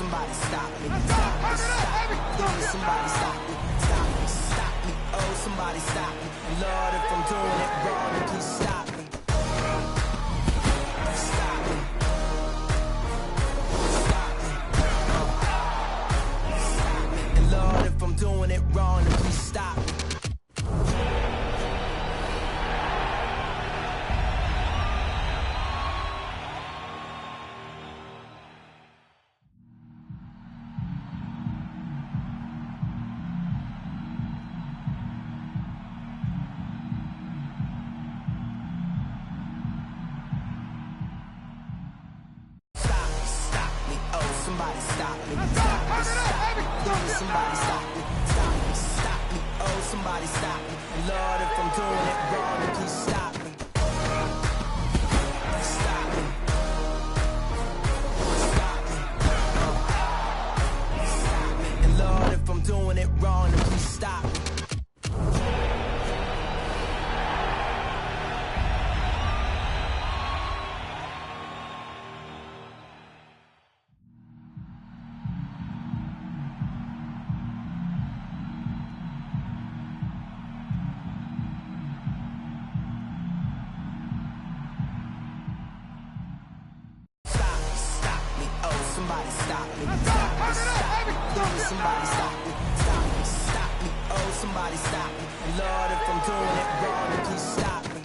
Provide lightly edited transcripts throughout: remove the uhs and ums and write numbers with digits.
somebody stop me. Stop me, stop me. Please, somebody stop me. Stop me, stop me. Oh, somebody stop me. Lord, if I'm doing it wrong, then please stop me. Stop me. Stop me. Stop me. And Lord, if I'm doing it wrong, then please stop me. Somebody stop me. Stop me, stop me. Please, somebody stop me. Stop me, stop me. Oh, somebody stop me. Lord, if I'm doing it wrong, then please stop me. Stop me. Stop me. Stop me. And Lord, if I'm doing it wrong, then please stop me. Somebody stop me. Stop me, stop me. Please, somebody stop me. Stop me, stop me. Oh, somebody stop me. Lord, if I'm doing it wrong, then please stop me.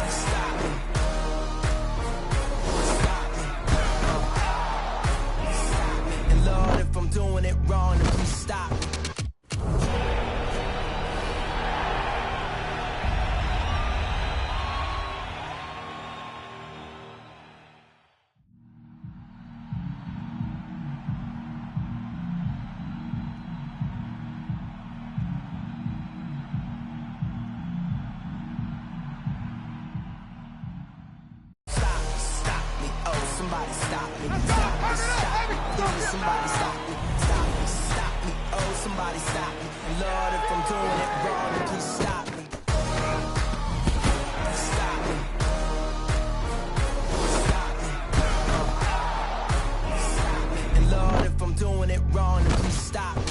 Stop me. Stop me. Stop me. And Lord, if I'm doing it wrong, then please stop me. Somebody stop me. Stop me, stop me. Please, somebody stop me. Stop me, stop me. Oh, somebody stop me. Lord, if I'm doing it wrong, then please stop me. Stop me. Stop me. Stop me. And Lord, if I'm doing it wrong, then please stop me.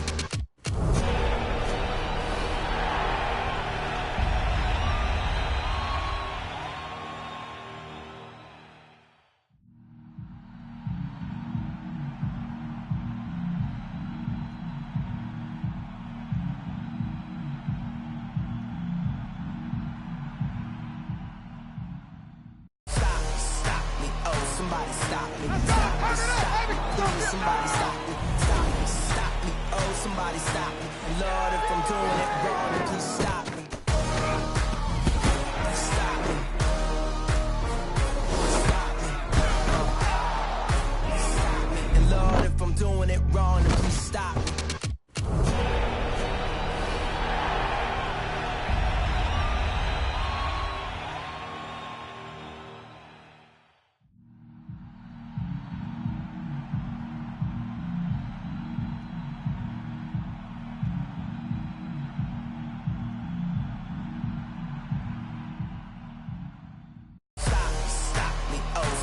Somebody stop me. Stop me, stop me. Please, somebody stop me. Stop me, stop me. Oh, somebody stop me. Lord, if I'm doing it wrong, then please stop me. Stop me. Stop me. Stop me. And Lord, if I'm doing it wrong, then please stop me.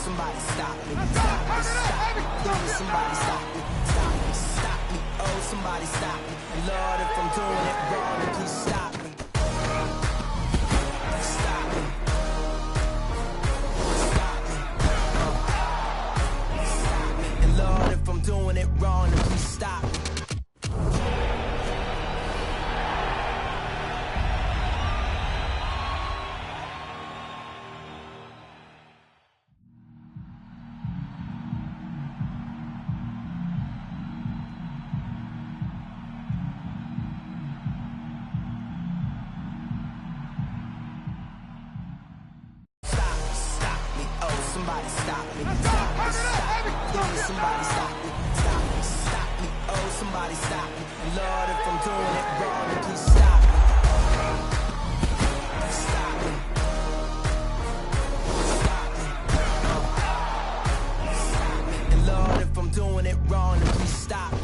Somebody stop me. Stop me, stop me. Please, somebody stop me. Stop me, stop me. Oh, somebody stop me. Lord, if I'm doing it wrong, then please stop me. Stop me. Stop me. Stop me. And Lord, if I'm doing it wrong, then please stop me. Somebody stop me. Stop me, stop me. Please, somebody stop me. Stop me, stop me. Oh, somebody stop me. Lord, if I'm doing it wrong, then please stop me. Stop me. Stop me. Stop me. And Lord, if I'm doing it wrong, then please stop me.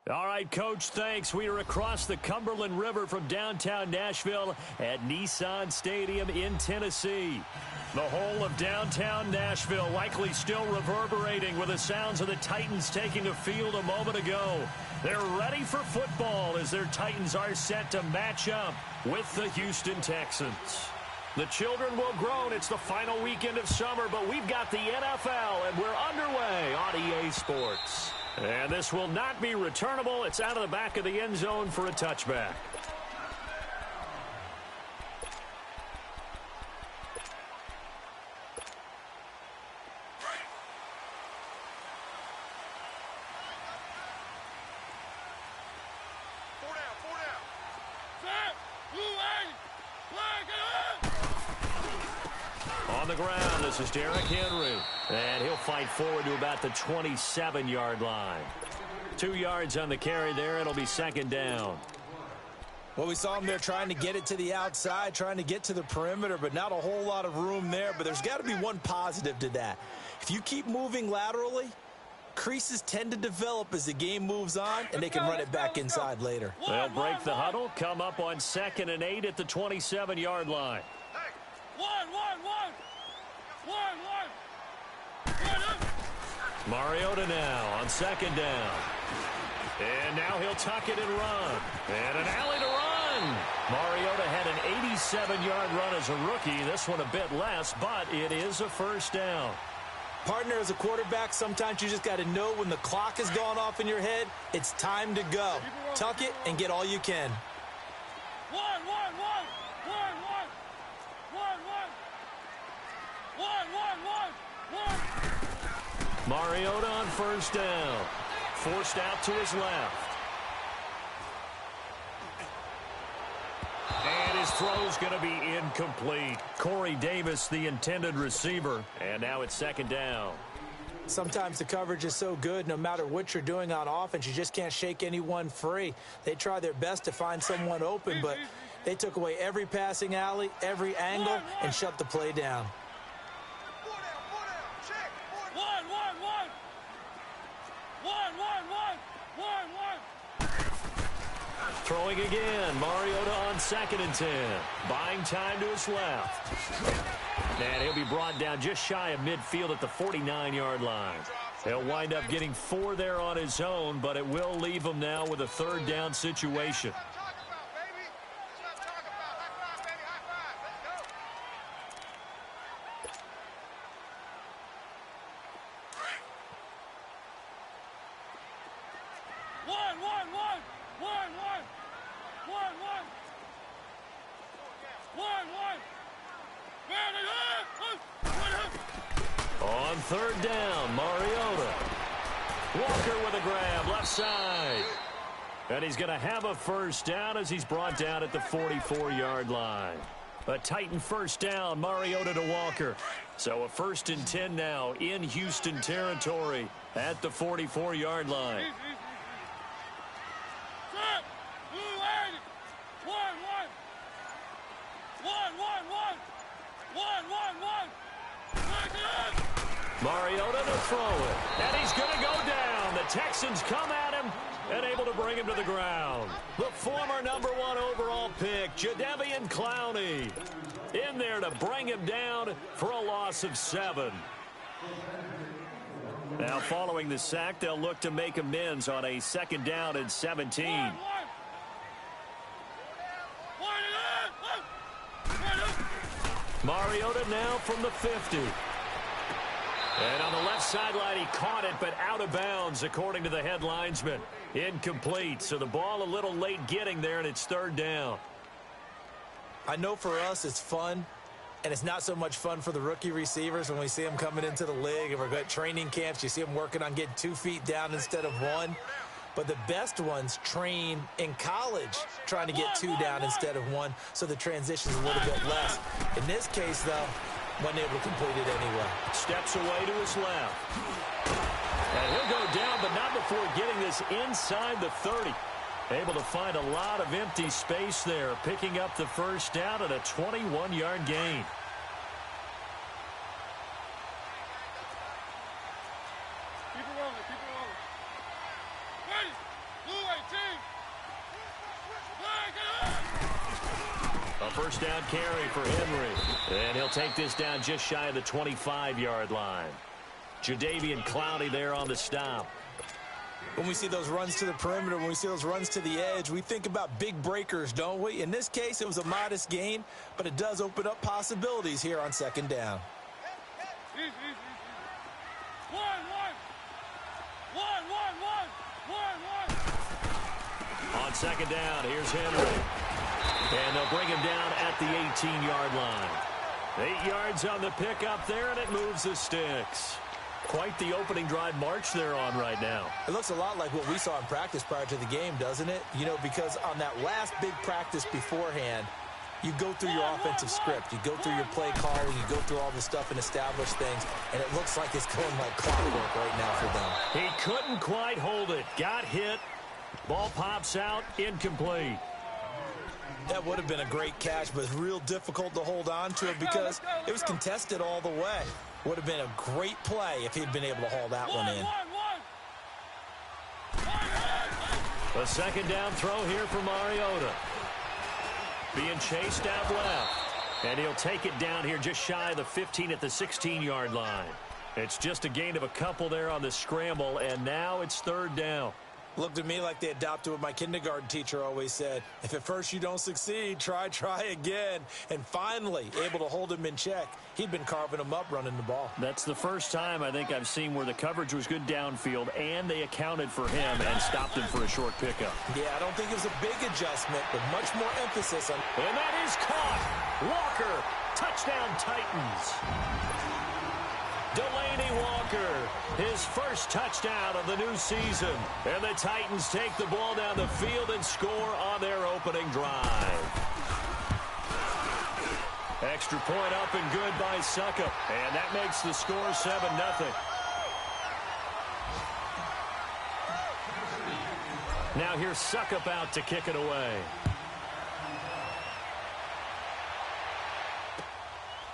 All right, Coach, thanks. We are across the Cumberland River from downtown Nashville at Nissan Stadium in Tennessee. The whole of downtown Nashville likely still reverberating with the sounds of the Titans taking a field a moment ago. They're ready for football as their Titans are set to match up with the Houston Texans. The children will groan. It's the final weekend of summer, but we've got the NFL, and we're underway on EA Sports. And this will not be returnable. It's out of the back of the end zone for a touchback. On the ground, this is Derrick Henry. And he'll fight forward to about the 27-yard line. 2 yards on the carry there. It'll be second down. Well, we saw him there trying to get it to the outside, trying to get to the perimeter, but not a whole lot of room there. But there's got to be one positive to that. If you keep moving laterally, creases tend to develop as the game moves on, and they can run it back inside later. They'll break the huddle, come up on 2nd and 8 at the 27-yard line. Mariota now on 2nd down. And now he'll tuck it and run. And an alley to run. Mariota had an 87-yard run as a rookie. This one a bit less, but it is a first down. Partner, as a quarterback, sometimes you just got to know when the clock has gone off in your head, it's time to go. Tuck it and get all you can. Mariota on first down. Forced out to his left. And his throw's going to be incomplete. Corey Davis, the intended receiver. And now it's 2nd down. Sometimes the coverage is so good, no matter what you're doing on offense, you just can't shake anyone free. They try their best to find someone open, but they took away every passing alley, every angle, and shut the play down. Throwing again. Mariota on 2nd and 10. Buying time to his left. And he'll be brought down just shy of midfield at the 49-yard line. He'll wind up getting 4 there on his own, but it will leave him now with a 3rd down situation. On 3rd down, Mariota. Walker with a grab, left side. And he's going to have a first down as he's brought down at the 44-yard line. A Titan first down, Mariota to Walker. So a 1st and 10 now in Houston territory at the 44-yard line. Mariota to throw it. And he's going to go down. The Texans come at him and able to bring him to the ground. The former #1 overall pick, Jadeveon Clowney, in there to bring him down for a loss of 7. Now following the sack, they'll look to make amends on a 2nd down and 17. Mariota now from the 50. And on the left sideline, he caught it, but out of bounds, according to the head linesman. Incomplete, so the ball a little late getting there, and it's 3rd down. I know for us it's fun, and it's not so much fun for the rookie receivers when we see them coming into the league and we're at training camps. You see them working on getting 2 feet down instead of 1. But the best ones train in college trying to get 2 down instead of 1, so the transition's a little bit less. In this case, though, wasn't able to complete it anyway. Steps away to his left. And he'll go down, but not before getting this inside the 30. Able to find a lot of empty space there, picking up the first down at a 21-yard gain. Keep it rolling, keep it rolling. Ready, blue A first down carry for Henry. And he'll take this down just shy of the 25-yard line. Jadeveon Clowney there on the stop. When we see those runs to the perimeter, when we see those runs to the edge, we think about big breakers, don't we? In this case, it was a modest gain, but it does open up possibilities here on second down. On second down, here's Henry. And they'll bring him down at the 18-yard line. 8 yards on the pickup there, and it moves the sticks. Quite the opening drive march they're on right now. It looks a lot like what we saw in practice prior to the game, doesn't it? You know, because on that last big practice beforehand, you go through your offensive script. You go through your play calling. You go through all the stuff and establish things. And it looks like it's going like clockwork right now for them. He couldn't quite hold it. Got hit. Ball pops out. Incomplete. That would have been a great catch, but it's real difficult to hold on to it because it was contested all the way. Would have been a great play if he'd been able to haul that one in. A second down throw here for Mariota. Being chased out left. And he'll take it down here just shy of the 15 at the 16-yard line. It's just a gain of a couple there on the scramble, and now it's third down. Looked to me like they adopted what my kindergarten teacher always said. If at first you don't succeed, try again. And finally, able to hold him in check. He'd been carving him up running the ball. That's the first time I think I've seen where the coverage was good downfield, and they accounted for him and stopped him for a short pickup. Yeah, I don't think it was a big adjustment, but much more emphasis on... And that is caught. Walker, touchdown Titans. Delaney Walker, his first touchdown of the new season. And the Titans take the ball down the field and score on their opening drive. Extra point up and good by Suckup. And that makes the score 7-0. Now here's Suckup out to kick it away.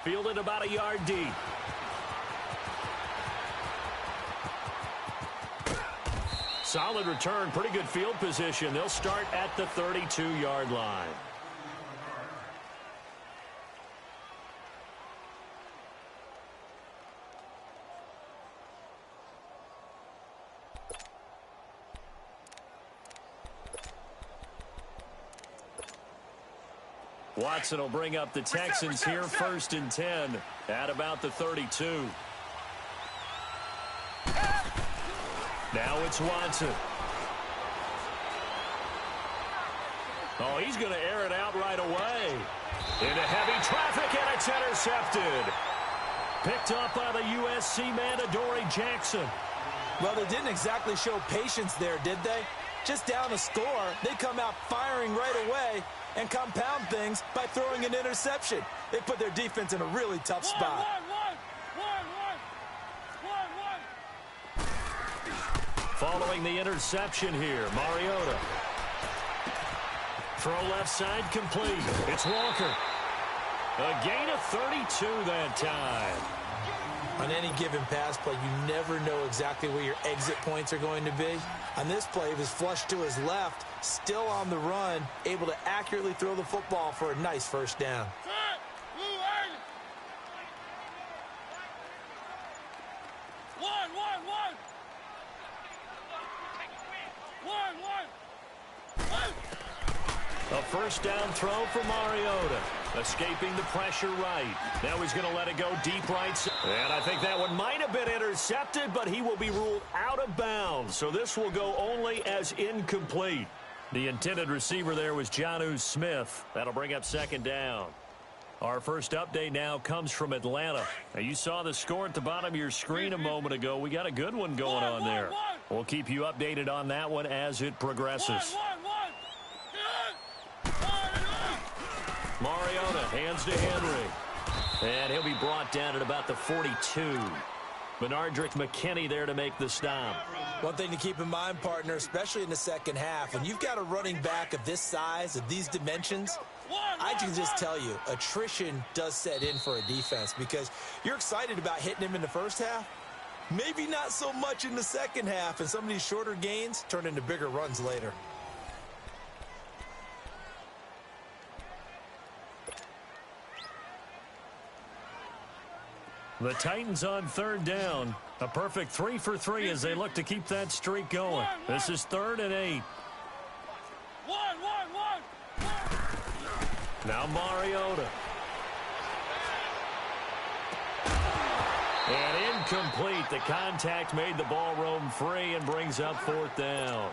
Fielded about a yard deep. Solid return, pretty good field position. They'll start at the 32-yard line. Watson will bring up the Texans here, 1st and 10 at about the 32. Now it's Watson. Oh, he's going to air it out right away. Into heavy traffic, and it's intercepted. Picked up by the USC man, Adoree Jackson. Well, they didn't exactly show patience there, did they? Just down a score, they come out firing right away and compound things by throwing an interception. They put their defense in a really tough spot. Following the interception here, Mariota. Throw left side complete. It's Walker. A gain of 32 that time. On any given pass play, you never know exactly where your exit points are going to be. On this play, he was flushed to his left, still on the run, able to accurately throw the football for a nice first down. A first down throw for Mariota. Escaping the pressure right. Now he's going to let it go deep right. And I think that one might have been intercepted, but he will be ruled out of bounds. So this will go only as incomplete. The intended receiver there was Jonnu Smith. That'll bring up second down. Our first update now comes from Atlanta. Now, you saw the score at the bottom of your screen a moment ago. We got a good one going on there. We'll keep you updated on that one as it progresses. Mariota hands to Henry. And he'll be brought down at about the 42. Benardrick McKinney there to make the stop. One thing to keep in mind, partner, especially in the second half, when you've got a running back of this size, of these dimensions, I can just tell you, attrition does set in for a defense because you're excited about hitting him in the first half. Maybe not so much in the second half, and some of these shorter gains turn into bigger runs later. The Titans on third down. A perfect 3 for 3 as they look to keep that streak going. This is 3rd and 8. Now Mariota. And incomplete. The contact made the ball roam free and brings up 4th down.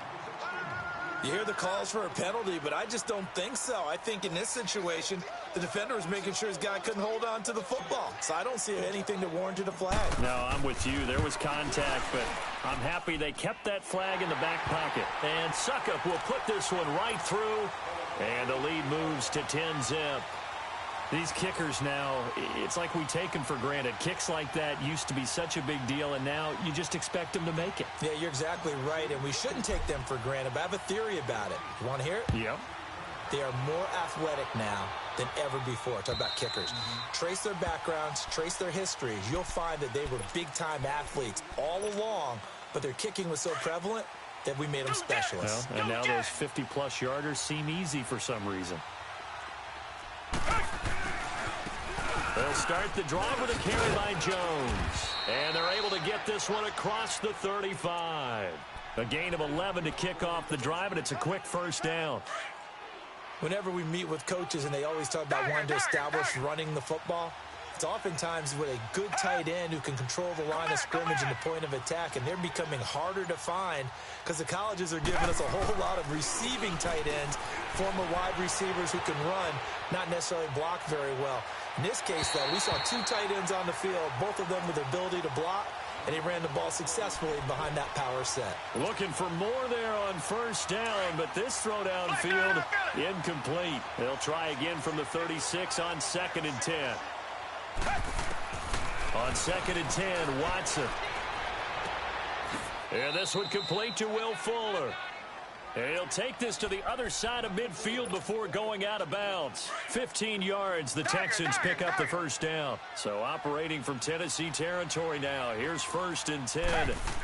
You hear the calls for a penalty, but I just don't think so. I think in this situation, the defender was making sure his guy couldn't hold on to the football. So I don't see anything that warranted a flag. No, I'm with you. There was contact, but I'm happy they kept that flag in the back pocket. And Suckup will put this one right through, and the lead moves to 10-zip. These kickers now, it's like we take them for granted. Kicks like that used to be such a big deal, and now you just expect them to make it. Yeah, you're exactly right, and we shouldn't take them for granted, but I have a theory about it. You want to hear it? Yep. They are more athletic now than ever before. Talk about kickers. Trace their backgrounds, trace their histories. You'll find that they were big-time athletes all along, but their kicking was so prevalent that we made them specialists. Well, and now those 50-plus yarders seem easy for some reason. They'll start the drive with a carry by Jones. And they're able to get this one across the 35. A gain of 11 to kick off the drive, and it's a quick 1st down. Whenever we meet with coaches and they always talk about wanting to establish running the football, it's oftentimes with a good tight end who can control the line of scrimmage and the point of attack, and they're becoming harder to find because the colleges are giving us a whole lot of receiving tight ends, former wide receivers who can run, not necessarily block very well. In this case, though, we saw 2 tight ends on the field, both of them with the ability to block, and he ran the ball successfully behind that power set. Looking for more there on 1st down, but this throw downfield, incomplete. They'll try again from the 36 on 2nd and 10. On 2nd and 10, Watson. And this one complete to Will Fuller. And he'll take this to the other side of midfield before going out of bounds. 15 yards, the Texans pick up the 1st down. So operating from Tennessee territory now. Here's 1st and 10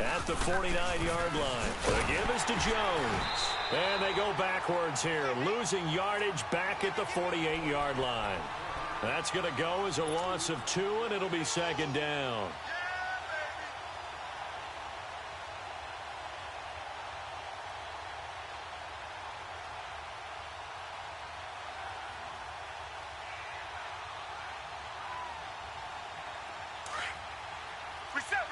at the 49-yard line. The give is to Jones. And they go backwards here, losing yardage back at the 48-yard line. That's going to go as a loss of 2, and it'll be 2nd down. Reset.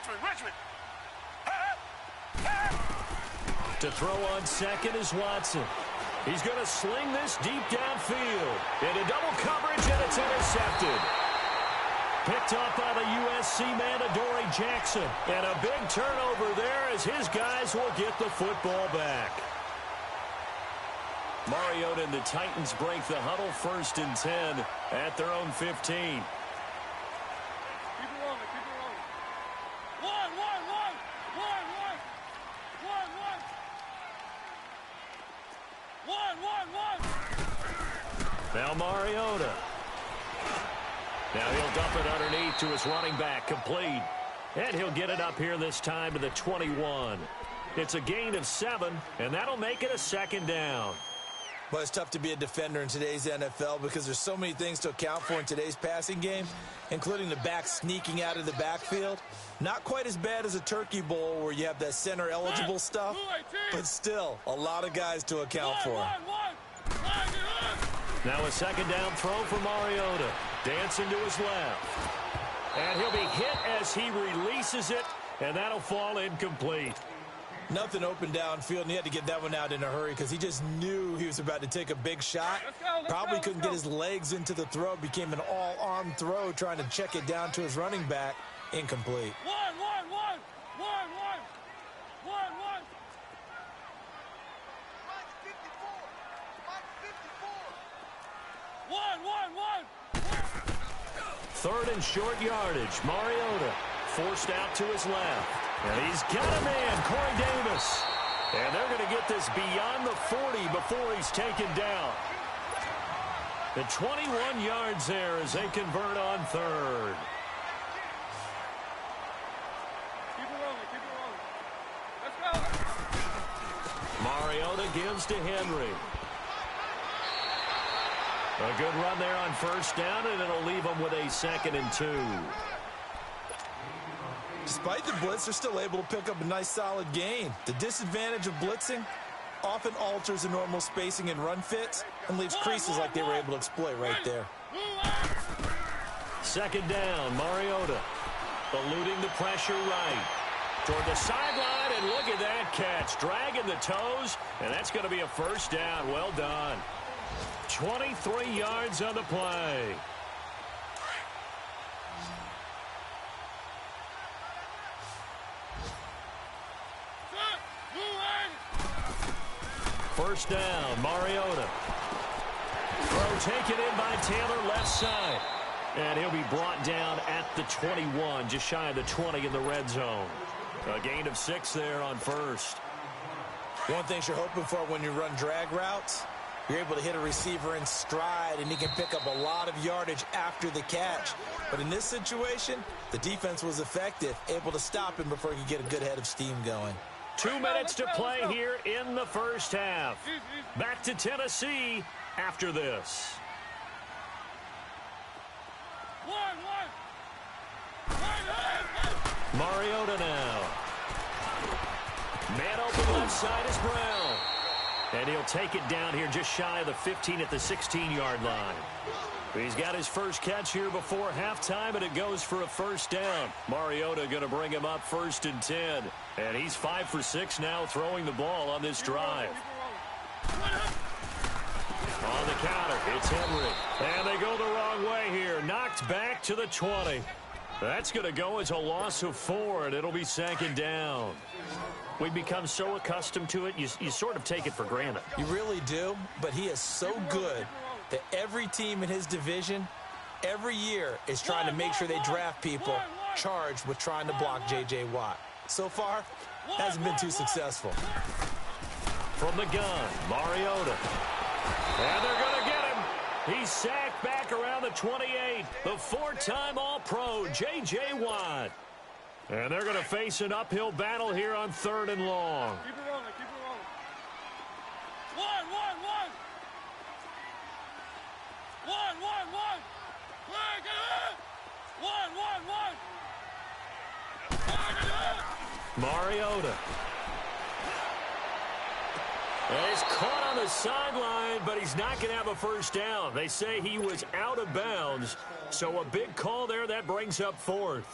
Richmond. To throw on 2nd is Watson. He's going to sling this deep downfield. Into double coverage, and it's intercepted. Picked up by the USC man, Adoree Jackson. And a big turnover there as his guys will get the football back. Mariota and the Titans break the huddle, 1st and 10 at their own 15. Now Mariota. Now he'll dump it underneath to his running back, complete. And he'll get it up here this time to the 21. It's a gain of 7, and that'll make it a 2nd down. Well, it's tough to be a defender in today's NFL because there's so many things to account for in today's passing game, including the back sneaking out of the backfield. Not quite as bad as a Turkey Bowl where you have that center-eligible stuff, but still a lot of guys to account for. Now a 2nd down throw for Mariota. Dancing to his left. And he'll be hit as he releases it, and that'll fall incomplete. Nothing open downfield, and he had to get that one out in a hurry because he just knew he was about to take a big shot. Probably couldn't get his legs into the throw. Became an all-arm throw trying to check it down to his running back. Incomplete. One. Third and short yardage. Mariota forced out to his left. And he's got a man, Corey Davis. And they're going to get this beyond the 40 before he's taken down. The 21 yards there as they convert on 3rd. Keep it rolling. Let's go. Mariota gives to Henry. A good run there on first down, and it'll leave them with a 2nd and 2. Despite the blitz, they're still able to pick up a nice solid gain. The disadvantage of blitzing often alters the normal spacing and run fits and leaves creases like they were able to exploit right there. 2nd down, Mariota eluding the pressure right toward the sideline, and look at that catch, dragging the toes, and that's going to be a 1st down. Well done. 23 yards on the play. First down, Mariota. Throw taken in by Taylor, left side. And he'll be brought down at the 21, just shy of the 20 in the red zone. A gain of 6 there on first. One thing you're hoping for when you run drag routes, you're able to hit a receiver in stride, and he can pick up a lot of yardage after the catch. But in this situation, the defense was effective, able to stop him before he could get a good head of steam going. 2 minutes to play here in the first half. Back to Tennessee after this. Mariota now. Man open left side is Brown. And he'll take it down here just shy of the 15 at the 16-yard line. He's got his first catch here before halftime, and it goes for a 1st down. Mariota going to bring him up 1st and 10. And he's 5 for 6 now throwing the ball on this drive. On the counter, it's Henry. And they go the wrong way here. Knocked back to the 20. That's going to go as a loss of 4, and it'll be 2nd down. We've become so accustomed to it, you sort of take it for granted. You really do, but he is so good that every team in his division, every year, is trying to make sure they draft people charged with trying to block J.J. Watt. So far, hasn't been too successful. From the gun, Mariota. And they're going to get him. He's sacked back around the 28. The 4-time All-Pro, J.J. Watt. And they're going to face an uphill battle here on 3rd and long. Keep it rolling, keep it rolling. One. Mariota. And he's caught on the sideline, but he's not going to have a 1st down. They say he was out of bounds, so a big call there. That brings up 4th.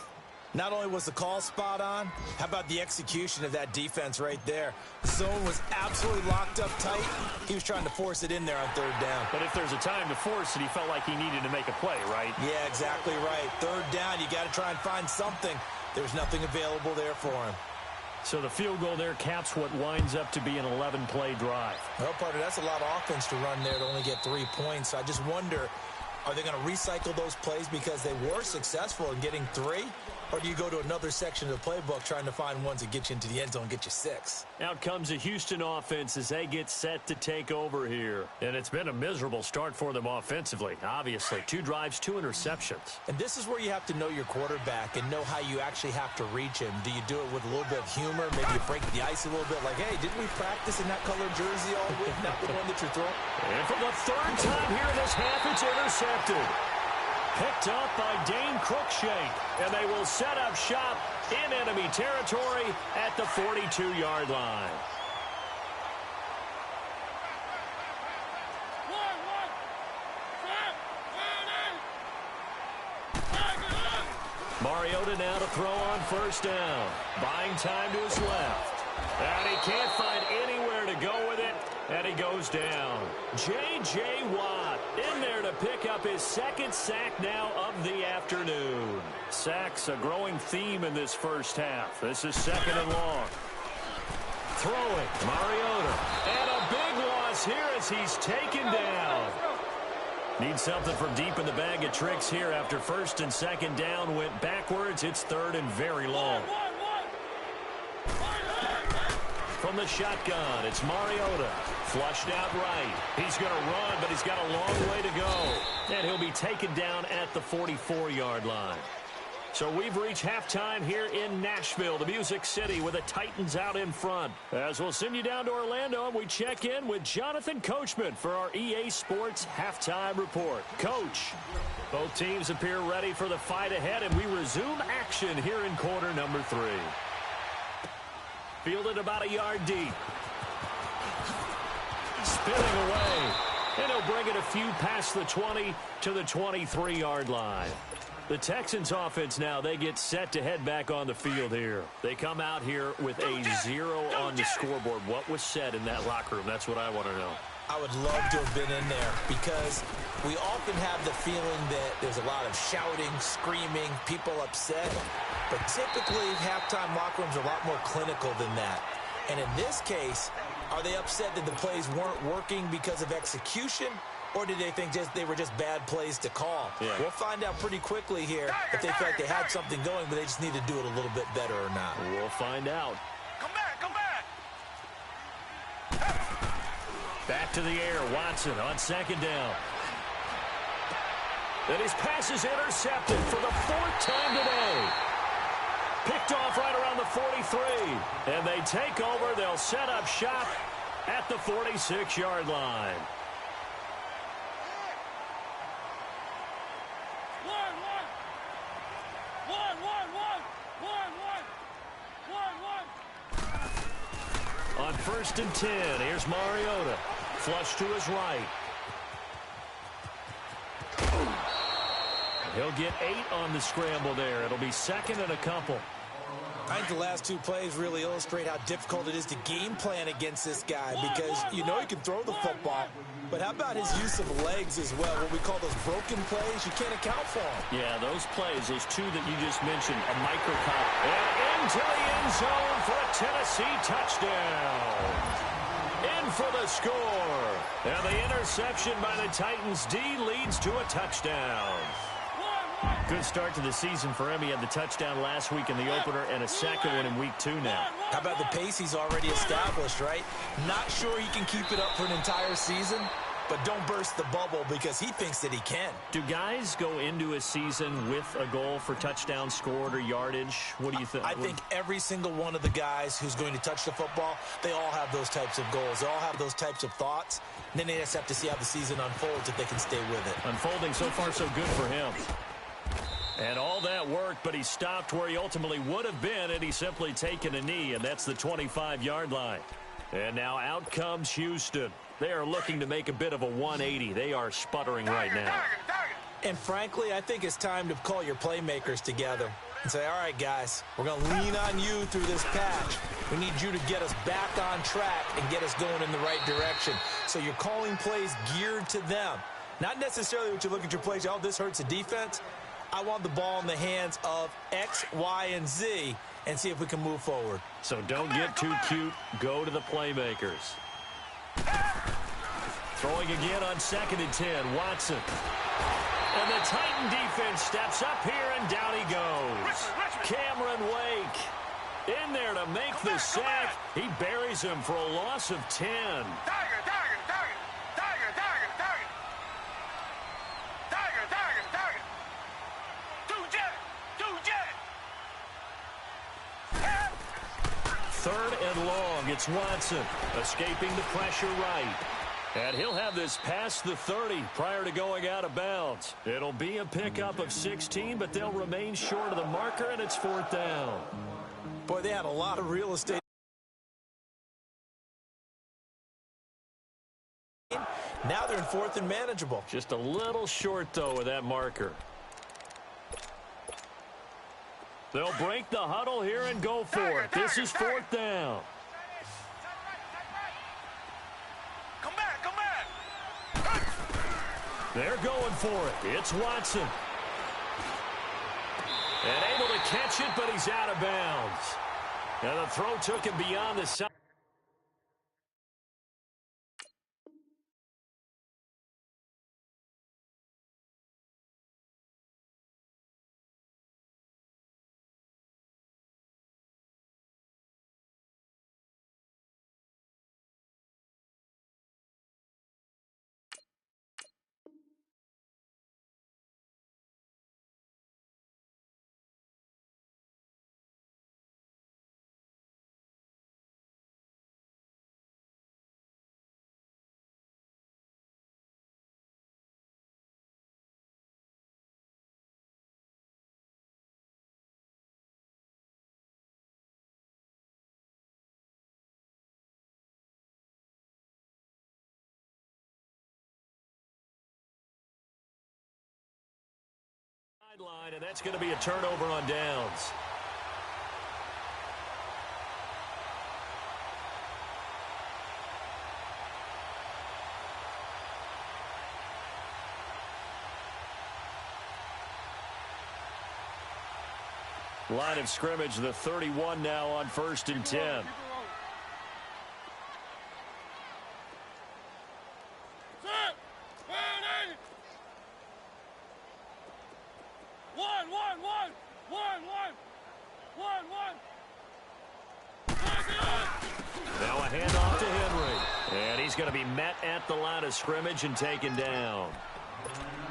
Not only was the call spot on, how about the execution of that defense right there? The zone was absolutely locked up tight. He was trying to force it in there on 3rd down. But if there's a time to force it, he felt like he needed to make a play, right? Yeah, exactly right. 3rd down, you got to try and find something. There's nothing available there for him. So the field goal there caps what winds up to be an 11-play drive. Well, partner, that's a lot of offense to run there to only get 3 points. So I just wonder, are they going to recycle those plays because they were successful in getting 3? Or do you go to another section of the playbook trying to find ones that get you into the end zone and get you 6? Out comes the Houston offense as they get set to take over here. And it's been a miserable start for them offensively, obviously. 2 drives, 2 interceptions. And this is where you have to know your quarterback and know how you actually have to reach him. Do you do it with a little bit of humor? Maybe you break the ice a little bit like, hey, didn't we practice in that colored jersey all week? Not the one that you're throwing. And for the 3rd time here in this half, it's intercepted. Picked up by Dane Cruikshank, and they will set up shop in enemy territory at the 42-yard line. Mariota now to throw on 1st down. Buying time to his left. And he can't find anywhere to go with it, and he goes down. J.J. Watt in there to pick up his 2nd sack now of the afternoon. Sacks a growing theme in this first half. This is 2nd and long. Throwing, Mariota. And a big loss here as he's taken down. Need something from deep in the bag of tricks here after 1st and 2nd down went backwards. It's 3rd and very long. From the shotgun, it's Mariota. Flushed out right. He's going to run, but he's got a long way to go. And he'll be taken down at the 44-yard line. So we've reached halftime here in Nashville, the Music City, with the Titans out in front. As we'll send you down to Orlando, and we check in with Jonathan Coachman for our EA Sports Halftime Report. Coach, both teams appear ready for the fight ahead, and we resume action here in quarter number 3. Fielded about a yard deep. Spinning away. And he'll bring it a few past the 20 to the 23-yard line. The Texans offense now, they get set to head back on the field here. They come out here with a 0 on the scoreboard. What was said in that locker room? That's what I want to know. I would love to have been in there because we often have the feeling that there's a lot of shouting, screaming, people upset. But typically, halftime locker rooms are a lot more clinical than that. And in this case, are they upset that the plays weren't working because of execution? Or did they think they were just bad plays to call? Yeah. We'll find out pretty quickly here if they felt like they had something going, but they just need to do it a little bit better or not. We'll find out. Come back, come back. Back to the air, Watson on second down. And his pass is intercepted for the 4th time today. Picked off right around the 43. And they take over. They'll set up shop at the 46-yard line. On 1st and 10, here's Mariota. Flush to his right. He'll get 8 on the scramble there. It'll be 2nd and a couple. I think the last 2 plays really illustrate how difficult it is to game plan against this guy because you know he can throw the football, but how about his use of legs as well? What we call those broken plays, you can't account for them. Yeah, those plays, those 2 that you just mentioned, a microcosm. And into the end zone for a Tennessee touchdown. In for the score. And the interception by the Titans D leads to a touchdown. Good start to the season for him. He had the touchdown last week in the opener and a second one in week 2 now. How about the pace he's already established, right? Not sure he can keep it up for an entire season, but don't burst the bubble because he thinks that he can. Do guys go into a season with a goal for touchdown scored or yardage? What do you think? I think every single one of the guys who's going to touch the football, they all have those types of goals. They all have those types of thoughts. And then they just have to see how the season unfolds if they can stay with it. Unfolding so far so good for him. And all that worked, but he stopped where he ultimately would have been, and he's simply taken a knee, and that's the 25-yard line. And now out comes Houston. They are looking to make a bit of a 180. They are sputtering right now. And frankly, I think it's time to call your playmakers together and say, all right, guys, we're going to lean on you through this patch. We need you to get us back on track and get us going in the right direction. So you're calling plays geared to them. Not necessarily what you look at your plays, oh, this hurts the defense. I want the ball in the hands of X, Y, and Z and see if we can move forward. So don't get too cute. Go to the playmakers. Throwing again on 2nd and 10, Watson. And the Titan defense steps up here, and down he goes. Cameron Wake in there to make the sack. He buries him for a loss of 10. Third and long, it's Watson escaping the pressure right. And he'll have this past the 30 prior to going out of bounds. It'll be a pickup of 16, but they'll remain short of the marker, and it's 4th down. Boy, they had a lot of real estate. Now they're in 4th and manageable. Just a little short, though, with that marker. They'll break the huddle here and go for it. This is 4th down. Come back. They're going for it. It's Watson. And able to catch it, but he's out of bounds. And the throw took him beyond the side. Sideline, and that's going to be a turnover on downs. Line of scrimmage, the 31 now on 1st and 10. Now a handoff to Henry. And he's going to be met at the line of scrimmage and taken down.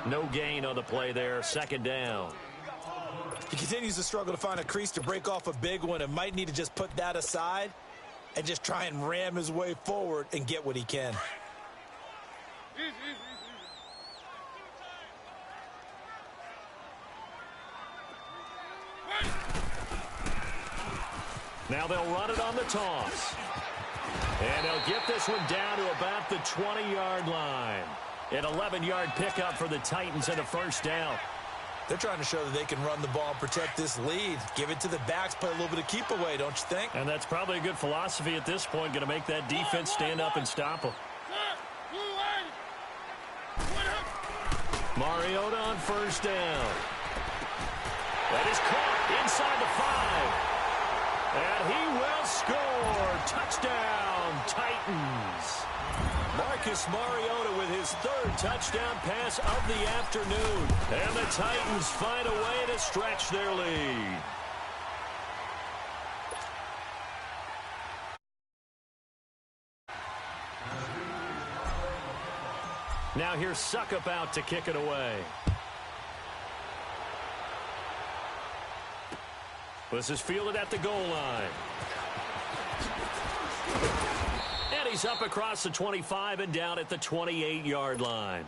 No gain on the play there. 2nd down. He continues to struggle to find a crease to break off a big one and might need to just put that aside and just try and ram his way forward and get what he can. Now they'll run it on the toss. And they'll get this one down to about the 20-yard line. An 11-yard pickup for the Titans and a 1st down. They're trying to show that they can run the ball and protect this lead. Give it to the backs, play a little bit of keep away, don't you think? And that's probably a good philosophy at this point, going to make that defense stand up and stop them. Mariota on 1st down. That is caught inside the 5. And he will score. Touchdown, Titans. Marcus Mariota with his 3rd touchdown pass of the afternoon. And the Titans find a way to stretch their lead. Now here's Suckup out to kick it away. This is fielded at the goal line. And he's up across the 25 and down at the 28-yard line.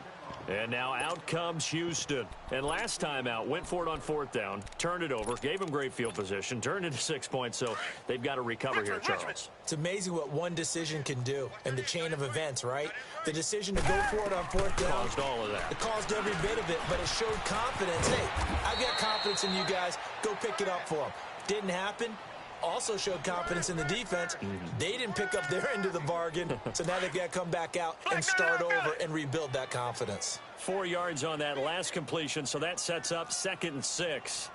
And now out comes Houston. And last time out, went for it on 4th down, turned it over, gave him great field position, turned into 6 points, so they've got to recover here, Charles. It's amazing what one decision can do in the chain of events, right? The decision to go for it on 4th down. Caused all of that. It caused every bit of it, but it showed confidence. Hey, I've got confidence in you guys. Go pick it up for them. Didn't happen. Also showed confidence in the defense. They didn't pick up their end of the bargain, so now they've got to come back out and start over and rebuild that confidence. 4 yards on that last completion, so that sets up 2nd and 6.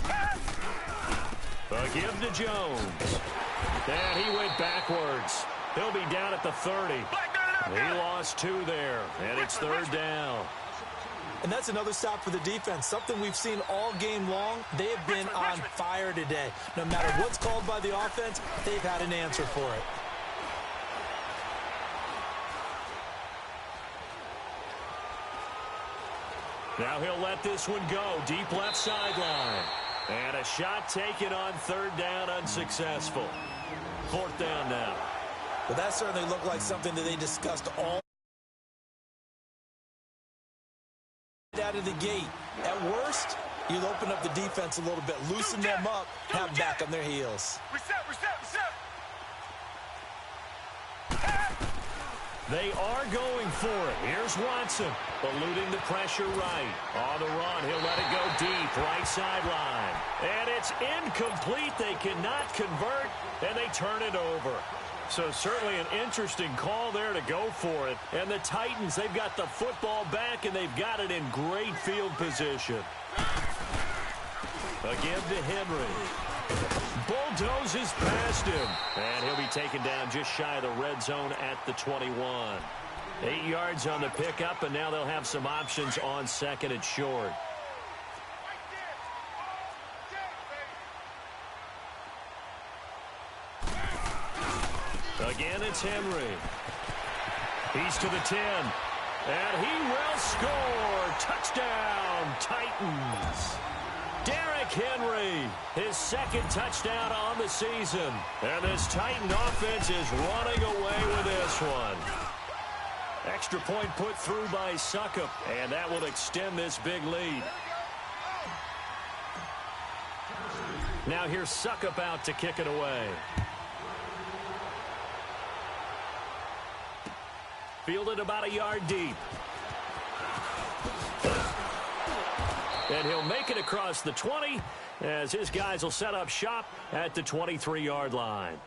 A give to Jones. And he went backwards. He'll be down at the 30. He lost 2 there, and it's 3rd down. And that's another stop for the defense, something we've seen all game long. They have been on fire today. No matter what's called by the offense, they've had an answer for it. Now he'll let this one go. Deep left sideline. And a shot taken on 3rd down, unsuccessful. 4th down now. Well, that certainly looked like something that they discussed all out of the gate. At worst, you'll open up the defense a little bit, loosen them up, have them back on their heels. Reset. They are going for it. Here's Watson, eluding the pressure right. On the run, he'll let it go deep, right sideline. And it's incomplete. They cannot convert, and they turn it over. So certainly an interesting call there to go for it. And the Titans, they've got the football back, and they've got it in great field position. A give to Henry. Bulldozes past him. And he'll be taken down just shy of the red zone at the 21. 8 yards on the pickup, and now they'll have some options on 2nd and short. Again, it's Henry. He's to the 10. And he will score. Touchdown, Titans. Derrick Henry, his 2nd touchdown on the season. And this Titan offense is running away with this one. Extra point put through by Suckup, and that will extend this big lead. Now here's Suckup out to kick it away. Fielded about a yard deep. And he'll make it across the 20 as his guys will set up shop at the 23-yard line.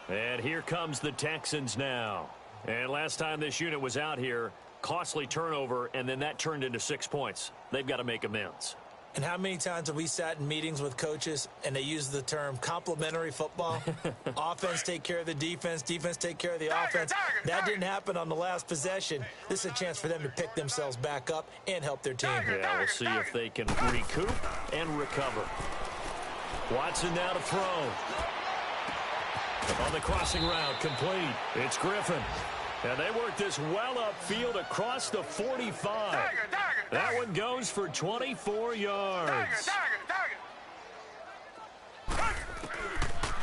And here comes the Texans now. And last time this unit was out here, costly turnover, and then that turned into 6 points. They've got to make amends. And how many times have we sat in meetings with coaches and they use the term complementary football? Offense take care of the defense, defense take care of the offense. That didn't happen on the last possession. This is a chance for them to pick themselves back up and help their team. Yeah, we'll see if they can recoup and recover. Watson now to throw. On the crossing route, complete. It's Griffin. And they work this well upfield across the 45. That one goes for 24 yards.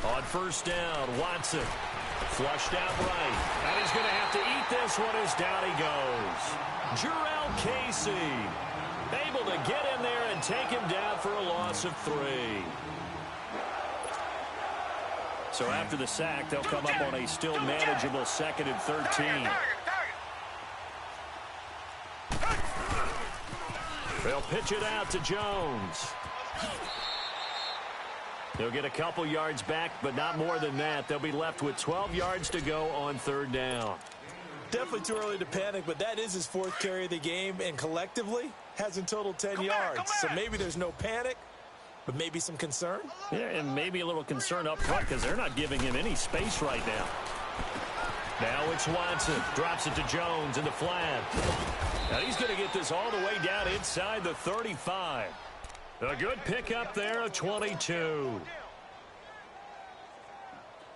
On first down, Watson. Flushed out right. And he's going to have to eat this one as down he goes. Jarrell Casey able to get in there and take him down for a loss of 3. So after the sack, they'll come up on a still manageable 2nd and 13. They'll pitch it out to Jones. He'll get a couple yards back, but not more than that. They'll be left with 12 yards to go on 3rd down. Definitely too early to panic, but that is his 4th carry of the game, and collectively has in total 10 yards. So maybe there's no panic, but maybe some concern. Yeah, and maybe a little concern up front because they're not giving him any space right now. Now it's Watson. Drops it to Jones in the flat. Now he's going to get this all the way down inside the 35. A good pickup there of 22.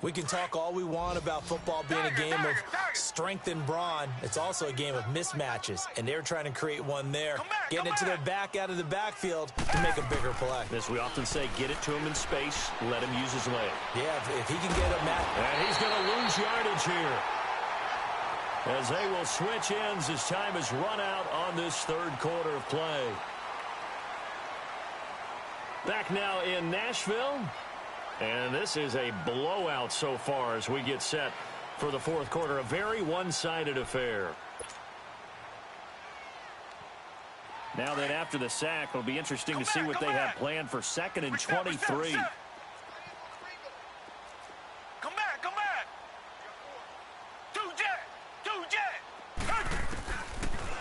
We can talk all we want about football being a game of strength and brawn. It's also a game of mismatches, and they're trying to create one there, getting it to their back out of the backfield to make a bigger play. As we often say, get it to him in space, let him use his leg. Yeah, if he can get him at... And he's going to lose yardage here, as they will switch ends as time is run out on this 3rd quarter of play. Back now in Nashville. And this is a blowout so far as we get set for the 4th quarter. A very one-sided affair. Now then, after the sack, it'll be interesting to see what they have planned for 2nd and 23. Come back. Two jet.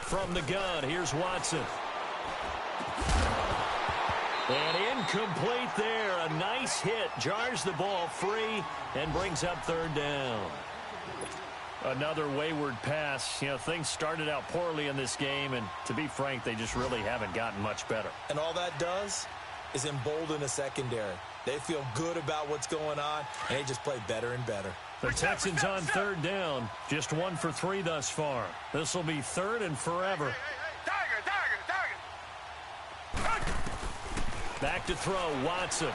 From the gun, here's Watson. And incomplete there. A nice hit. Jars the ball free and brings up 3rd down. Another wayward pass. You know, things started out poorly in this game, and to be frank, they just really haven't gotten much better. And all that does is embolden a secondary. They feel good about what's going on, and they just play better and better. The Texans on 3rd down. Just 1 for 3 thus far. This will be 3rd and forever. Back to throw, Watson.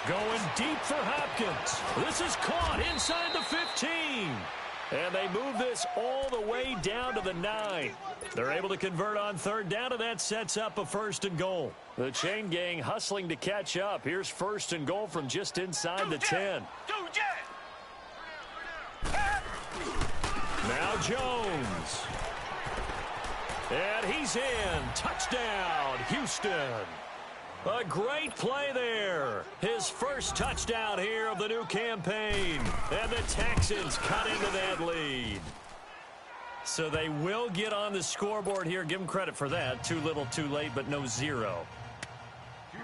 Going deep for Hopkins. This is caught inside the 15. And they move this all the way down to the 9. They're able to convert on 3rd down, and that sets up a 1st and goal. The chain gang hustling to catch up. Here's 1st and goal from just inside the 10. Now Jones. And he's in. Touchdown, Houston. A great play there. His first touchdown here of the new campaign. And the Texans cut into that lead. So they will get on the scoreboard here. Give them credit for that. Too little, too late, but no 0.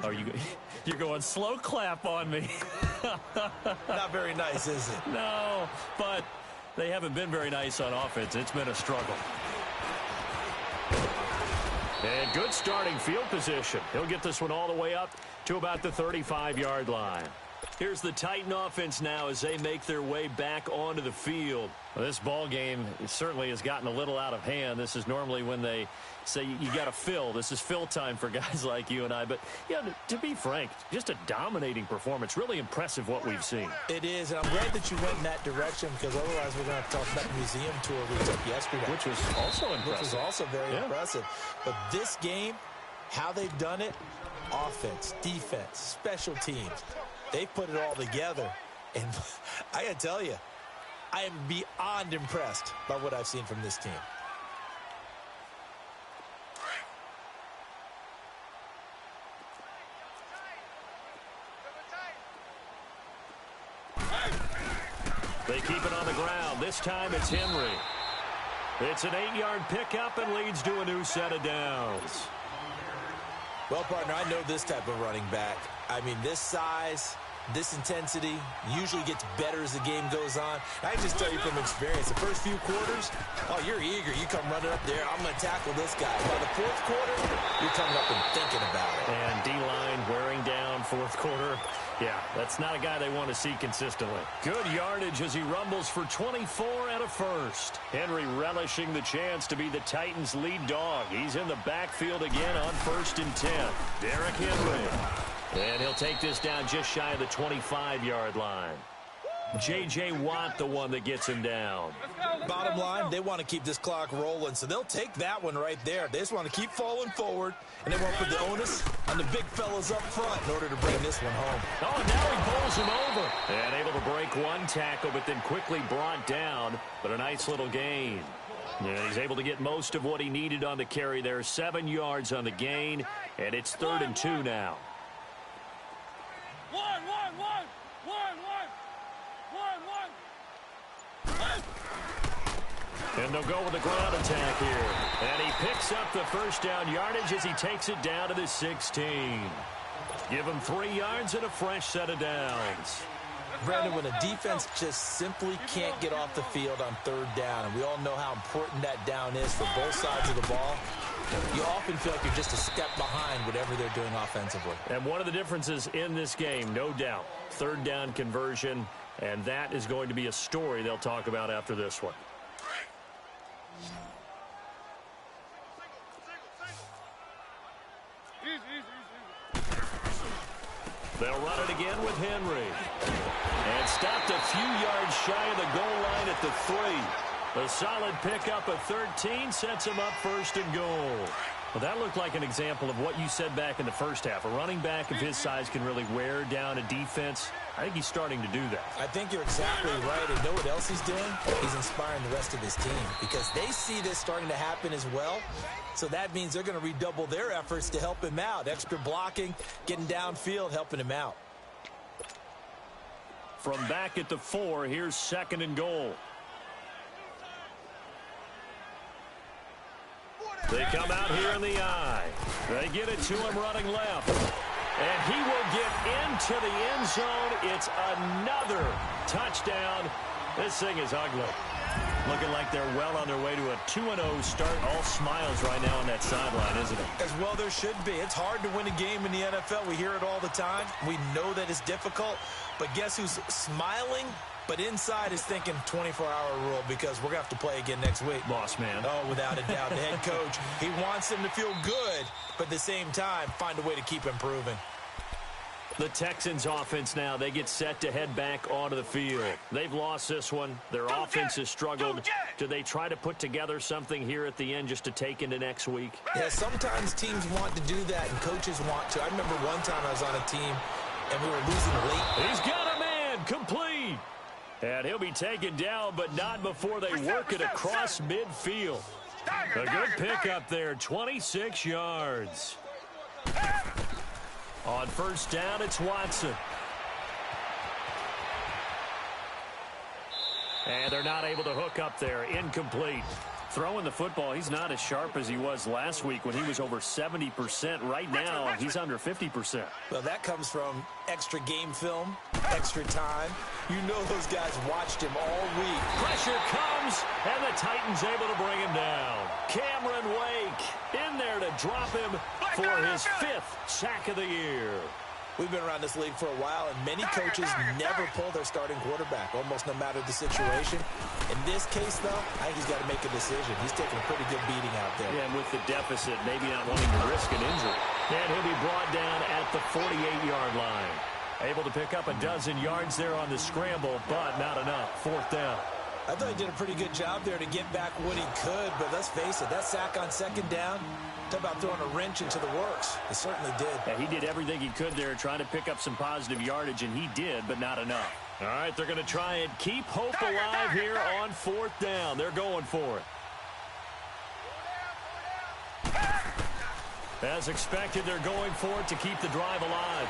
Oh, you're going slow clap on me. Not very nice, is it? No, but they haven't been very nice on offense. It's been a struggle. And good starting field position. He'll get this one all the way up to about the 35-yard line. Here's the Titan offense now as they make their way back onto the field. Well, this ball game certainly has gotten a little out of hand. This is normally when they say you got to fill. This is fill time for guys like you and I. But, yeah, to be frank, just a dominating performance. Really impressive what we've seen. It is, and I'm glad that you went in that direction because otherwise we're going to have to talk about the museum tour we took yesterday. Which was also impressive. Which was also very impressive. But this game, how they've done it, offense, defense, special teams, they've put it all together. And I got to tell you, I am beyond impressed by what I've seen from this team. They keep it on the ground. This time it's Henry. It's an 8-yard pickup and leads to a new set of downs. Well, partner, I know this type of running back. I mean, this size, this intensity usually gets better as the game goes on. I can just tell you from experience, the first few quarters, oh, you're eager. You come running up there, I'm going to tackle this guy. By the fourth quarter, you're coming up and thinking about it. And D-line wearing down fourth quarter. Yeah, that's not a guy they want to see consistently. Good yardage as he rumbles for 24 and a first. Henry relishing the chance to be the Titans' lead dog. He's in the backfield again on 1st and 10. Derrick Henry. And he'll take this down just shy of the 25-yard line. J.J. Watt, the one that gets him down. Bottom line, they want to keep this clock rolling, so they'll take that one right there. They just want to keep falling forward, and they won't put the onus on the big fellas up front in order to bring this one home. Oh, and now he pulls him over. And able to break one tackle, but then quickly brought down. But a nice little gain. And he's able to get most of what he needed on the carry there. 7 yards on the gain, and it's 3rd and 2 now. And they'll go with the ground attack here. And he picks up the first down yardage as he takes it down to the 16. Give him 3 yards and a fresh set of downs. Brandon, when a defense just simply can't get off the field on 3rd down, and we all know how important that down is for both sides of the ball, you often feel like you're just a step behind whatever they're doing offensively. And one of the differences in this game, no doubt, 3rd down conversion, and that is going to be a story they'll talk about after this one. They'll run it again with Henry. And stopped a few yards shy of the goal line at the 3. A solid pickup of 13 sets him up 1st and goal. Well, that looked like an example of what you said back in the first half. A running back of his size can really wear down a defense. I think he's starting to do that. I think you're exactly right. And know what else he's doing? He's inspiring the rest of his team because they see this starting to happen as well. So that means they're going to redouble their efforts to help him out. Extra blocking, getting downfield, helping him out. From back at the 4, here's 2nd and goal. They come out here in the eye. They get it to him running left. And he will get into the end zone. It's another touchdown. This thing is ugly. Looking like they're well on their way to a 2-0 start. All smiles right now on that sideline, isn't it? As well there should be. It's hard to win a game in the NFL. We hear it all the time. We know that it's difficult. But guess who's smiling? But inside is thinking 24-hour rule because we're going to have to play again next week. Boss man. Oh, without a doubt. The head coach, he wants them to feel good, but at the same time, find a way to keep improving. The Texans offense now, they get set to head back onto the field. They've lost this one. Their offense has struggled. Do they try to put together something here at the end just to take into next week? Yeah, sometimes teams want to do that and coaches want to. I remember one time I was on a team and we were losing late. He's got a man, complete. And he'll be taken down, but not before they work it across midfield. A good pickup there, 26 yards. On 1st down, it's Watson. And they're not able to hook up there. Incomplete. Throwing the football, he's not as sharp as he was last week when he was over 70%. Right now, he's under 50%. Well, that comes from extra game film, extra time. You know those guys watched him all week. Pressure comes, and the Titans able to bring him down. Cameron Wake in there to drop him for his 5th sack of the year. We've been around this league for a while, and many coaches never pull their starting quarterback, almost no matter the situation. In this case, though, I think he's got to make a decision. He's taking a pretty good beating out there. Yeah, and with the deficit, maybe not wanting to risk an injury. And he'll be brought down at the 48-yard line. Able to pick up a dozen yards there on the scramble, but not enough. 4th down. I thought he did a pretty good job there to get back what he could, but let's face it, that sack on 2nd down, talk about throwing a wrench into the works. He certainly did. Yeah, he did everything he could there, trying to pick up some positive yardage, and he did, but not enough. All right, they're going to try and keep hope alive here on 4th down. They're going for it. As expected, they're going for it to keep the drive alive.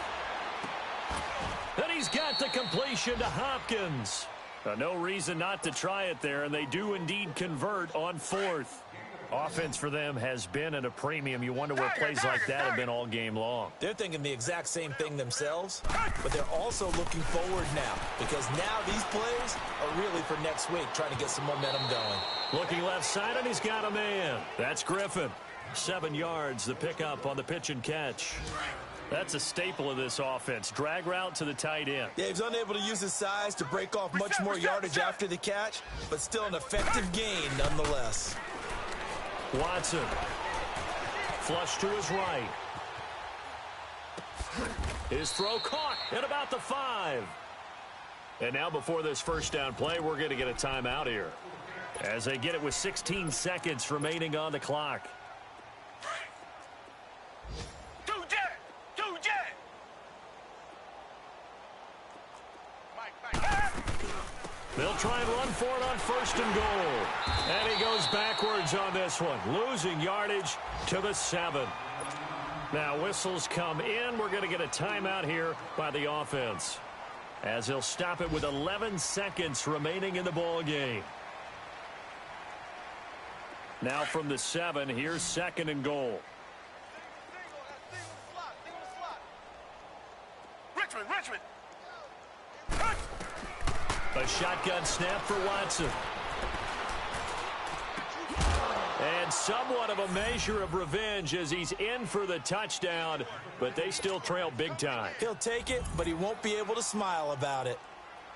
And he's got the completion to Hopkins. No reason not to try it there, and they do indeed convert on fourth. Offense for them has been at a premium. You wonder where plays like that have been all game long. They're thinking the exact same thing themselves, but they're also looking forward now because now these plays are really for next week, trying to get some momentum going. Looking left side, and he's got a man. That's Griffin. 7 yards, the pickup on the pitch and catch. That's a staple of this offense. Drag route to the tight end. Yeah, he's unable to use his size to break off much more yardage after the catch, but still an effective gain nonetheless. Watson. Flush to his right. His throw caught at about the 5. And now before this first down play, we're going to get a timeout here, as they get it with 16 seconds remaining on the clock. They'll try and run for it on first and goal. And he goes backwards on this one, losing yardage to the 7. Now whistles come in. We're going to get a timeout here by the offense, as he'll stop it with 11 seconds remaining in the ball game. Now from the 7, here's second and goal. Richmond. A shotgun snap for Watson. And somewhat of a measure of revenge as he's in for the touchdown, but they still trail big time. He'll take it, but he won't be able to smile about it.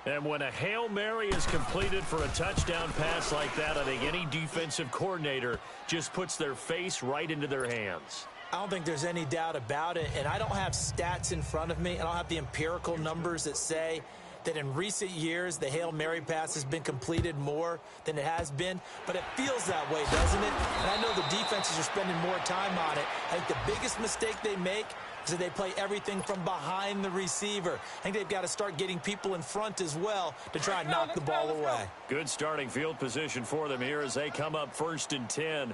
And when a Hail Mary is completed for a touchdown pass like that, I think any defensive coordinator just puts their face right into their hands. I don't think there's any doubt about it, and I don't have stats in front of me. I don't have the empirical numbers that say that in recent years the Hail Mary pass has been completed more than it has been, but it feels that way, doesn't it? And I know the defenses are spending more time on it. I think the biggest mistake they make is that they play everything from behind the receiver. I think they've got to start getting people in front as well to try and knock the ball away. Good starting field position for them here as they come up first and 10.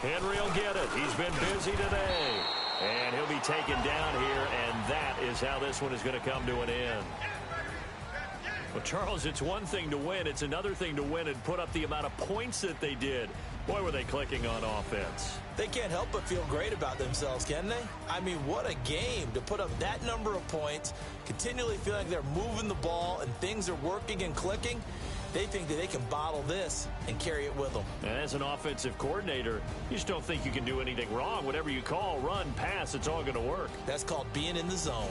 Henry will get it. He's been busy today. And he'll be taken down here, and that is how this one is going to come to an end. Well, Charles, it's one thing to win. It's another thing to win and put up the amount of points that they did. Boy, were they clicking on offense. They can't help but feel great about themselves, can they? I mean, what a game to put up that number of points, continually feeling like they're moving the ball and things are working and clicking. They think that they can bottle this and carry it with them. And as an offensive coordinator, you just don't think you can do anything wrong. Whatever you call, run, pass, it's all going to work. That's called being in the zone.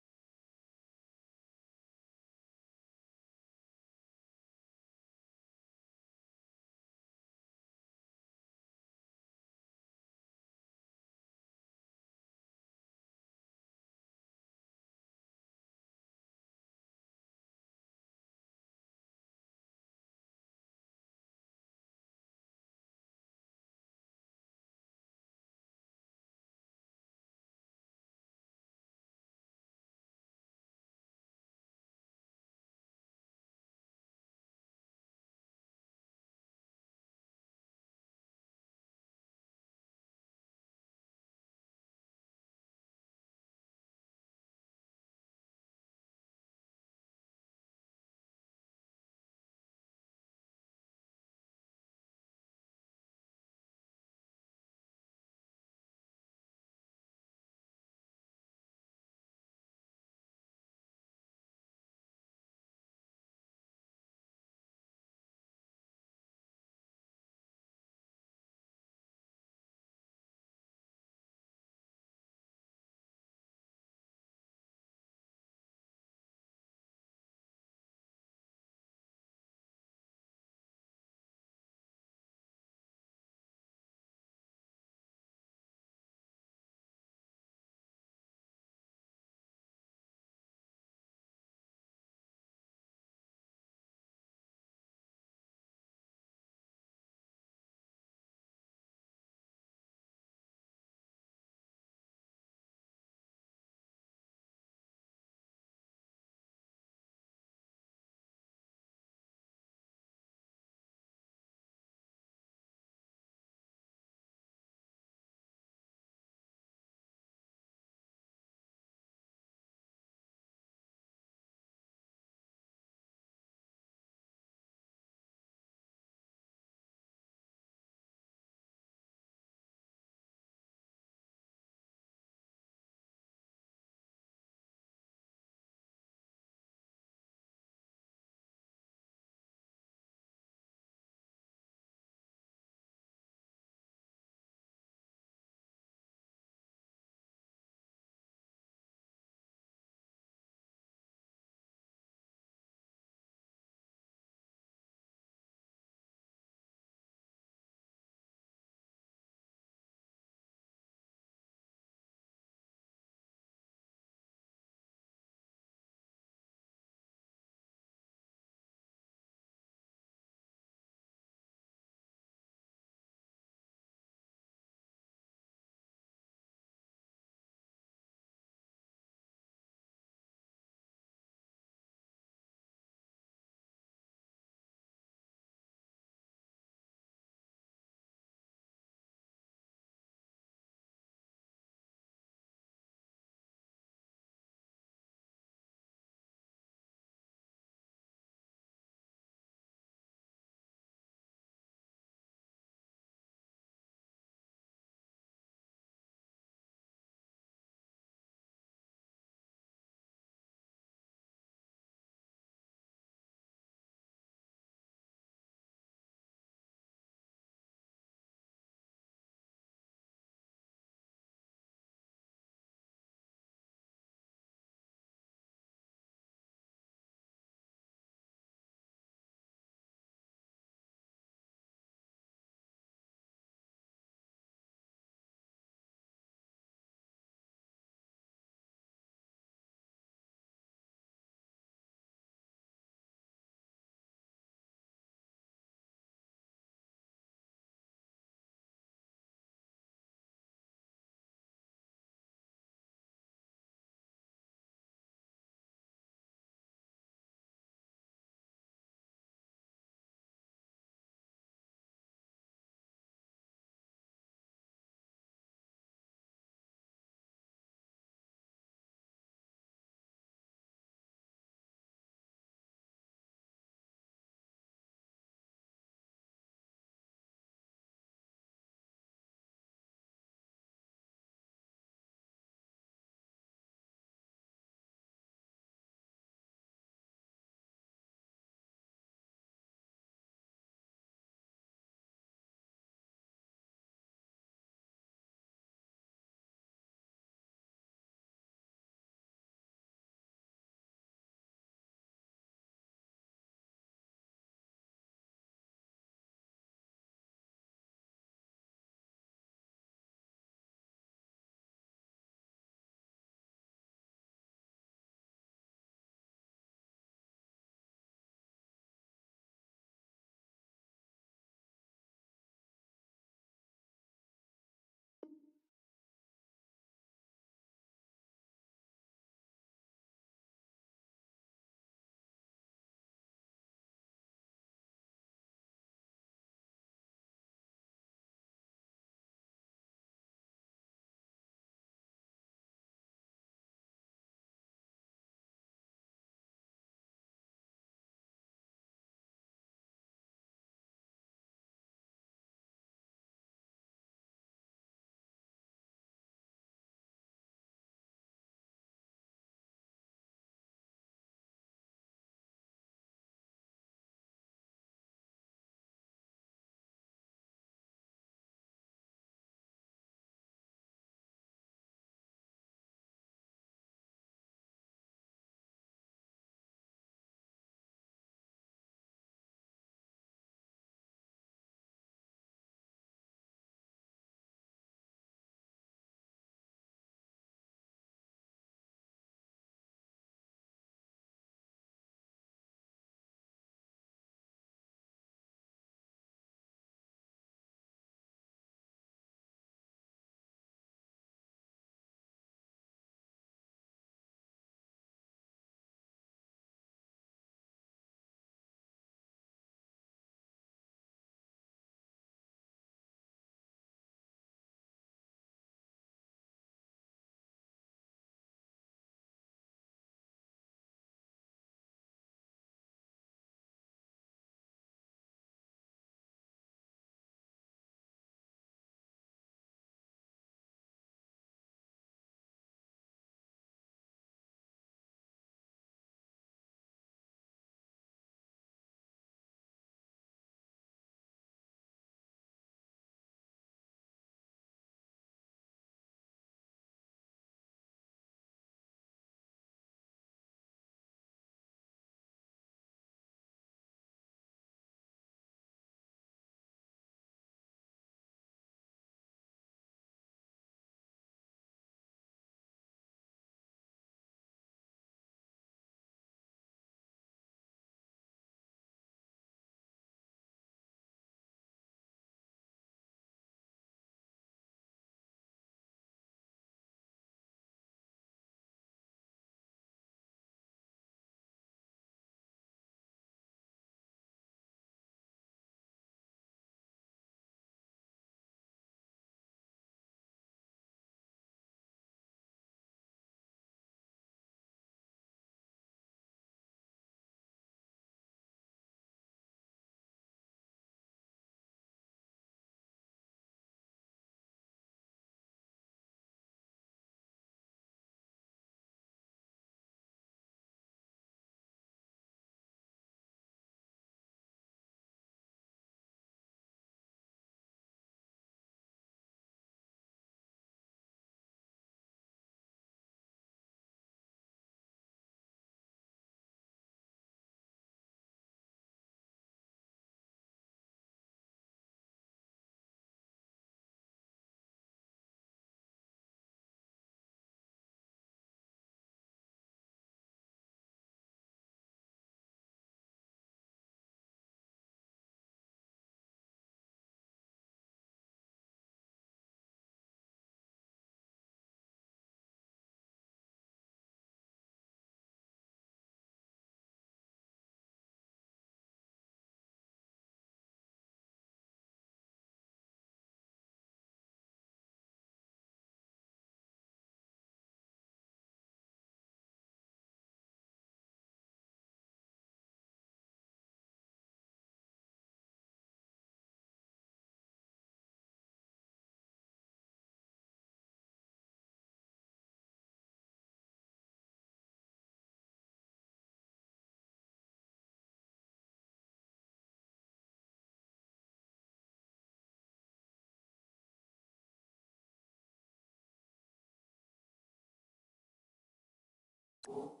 Ooh.